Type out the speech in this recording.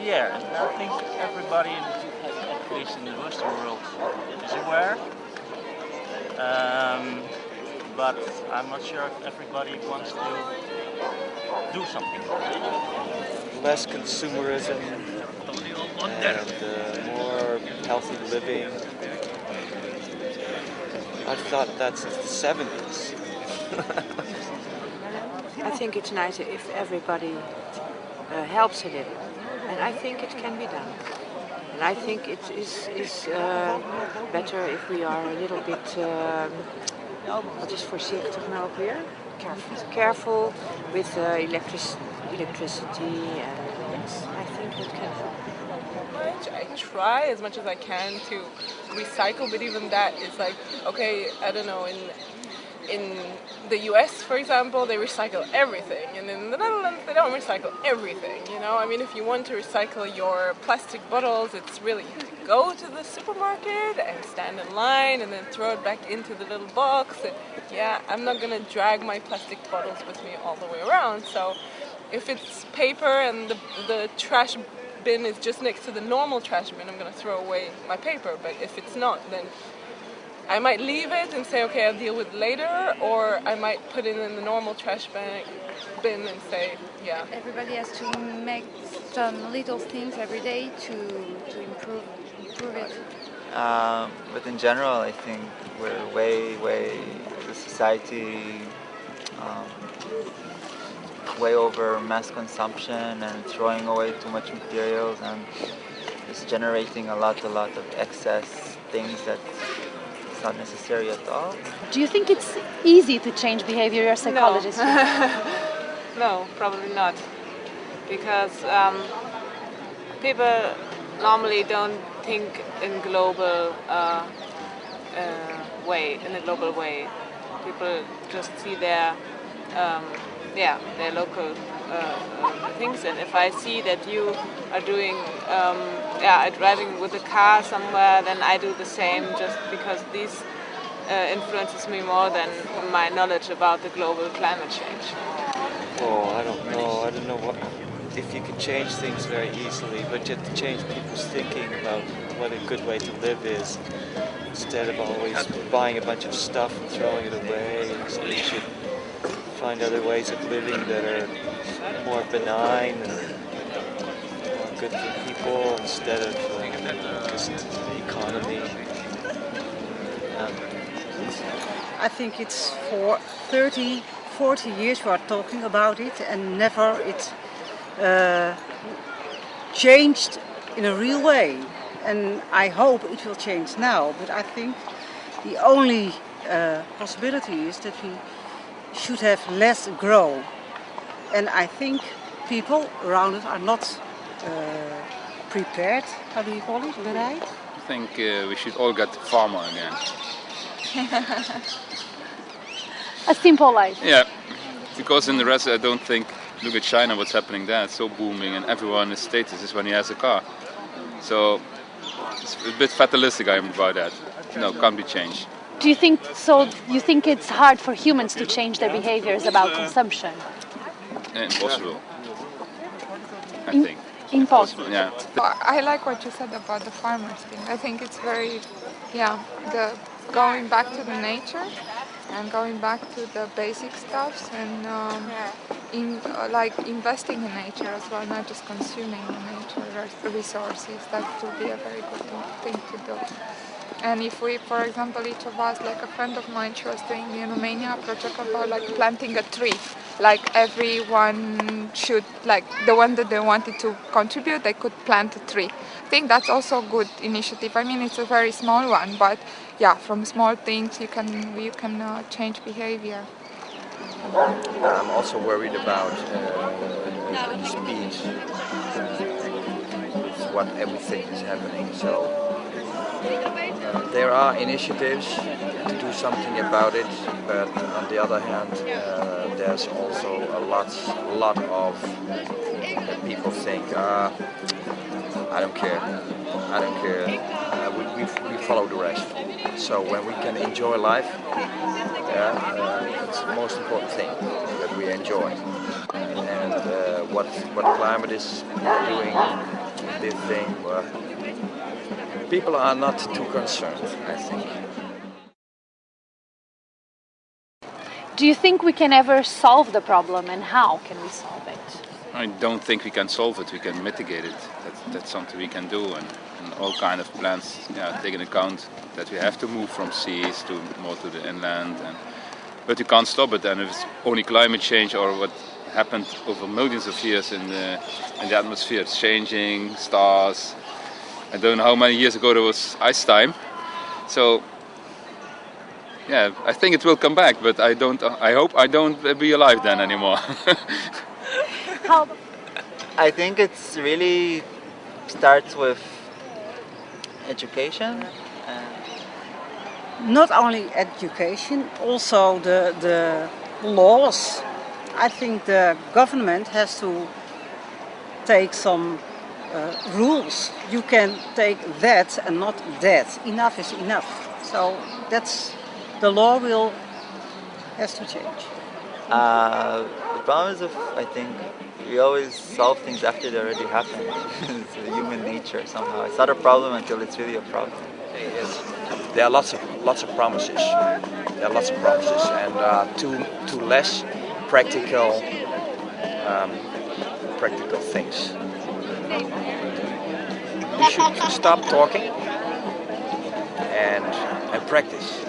Yeah, and I think everybody, at least in the Western world, is aware. Um, but I'm not sure if everybody wants to do something. Less consumerism and more healthy living. I thought that's the 70s. I think it's nicer if everybody helps a little, and I think it can be done. And I think it is better if we are a little bit, wat is voorzichtig nou ook weer? Careful with electricity, and yes, I think that can help. I try as much as I can to recycle, but even that is like, okay, I don't know, in the US, for example, they recycle everything, and in the Netherlands, they don't recycle everything, you know? I mean, if you want to recycle your plastic bottles, it's really easy to go to the supermarket and stand in line and then throw it back into the little box. And yeah, I'm not gonna drag my plastic bottles with me all the way around, so if it's paper and the trash bin is just next to the normal trash bin, I'm gonna throw away my paper, but if it's not, then I might leave it and say, okay, I'll deal with it later, or I might put it in the normal trash bin and say, yeah. Everybody has to make some little things every day to improve it. But in general, I think we're way, the society, way over mass consumption and throwing away too much materials and just generating a lot of excess things that not necessary at all. Do you think it's easy to change behavior? You're a psychologist. No, no, probably not. Because people normally don't think in global way. People just see their local things, and if I see that you are doing driving with a car somewhere, then I do the same, just because this influences me more than my knowledge about the global climate change. Oh, I don't know if you can change things very easily, but you have to change people's thinking about what a good way to live is, instead of always buying a bunch of stuff and throwing it away. So you should find other ways of living that are more benign and more good for people, instead of just the economy. I think it's for 30, 40 years we are talking about it, and never it changed in a real way. And I hope it will change now, but I think the only possibility is that we should have less grow. And I think people around us are not prepared. How do you call it? Bereid? I think we should all get farmer again. A simple life. Yeah, because in the rest I don't think, look at China, what's happening there, it's so booming and everyone's status is when he has a car. So it's a bit fatalistic I am about that. No, can't be changed. Do you think so? You think it's hard for humans to change their behaviors about consumption? Impossible. I think. Impossible. Yeah. I like what you said about the farmers thing. I think it's very, the going back to the nature and going back to the basic stuffs, and investing in nature as well, not just consuming nature resources. That would be a very good thing to do. And if we, for example, each of us, like a friend of mine, she was doing in Romania a project about like planting a tree. Like everyone should, like the one that they wanted to contribute, they could plant a tree. I think that's also a good initiative. I mean, it's a very small one, but yeah, from small things you can change behavior. I'm also worried about speed. With what everything is happening. So there are initiatives to do something about it, but on the other hand, there's also a lot of people think, I don't care. We follow the rest. So when we can enjoy life, it's the most important thing that we enjoy. And what climate is doing this thing, people are not too concerned, I think. Do you think we can ever solve the problem, and how can we solve it? I don't think we can solve it. We can mitigate it. That's something we can do, and all kind of plans take into account that we have to move from seas to more to the inland. But you can't stop it. And if it's only climate change or what happened over millions of years in the atmosphere, it's changing, stars. I don't know how many years ago there was ice time. So yeah, I think it will come back, but I hope I don't be alive then anymore. How? I think it's really starts with education. Not only education, also the laws. I think the government has to take some rules. You can take that and not that. Enough is enough. So the law has to change. The problem is, I think we always solve things after they already happened. It's human nature somehow. It's not a problem until it's really a problem. There are lots of promises. There are lots of promises, and too less practical things. We should stop talking and practice.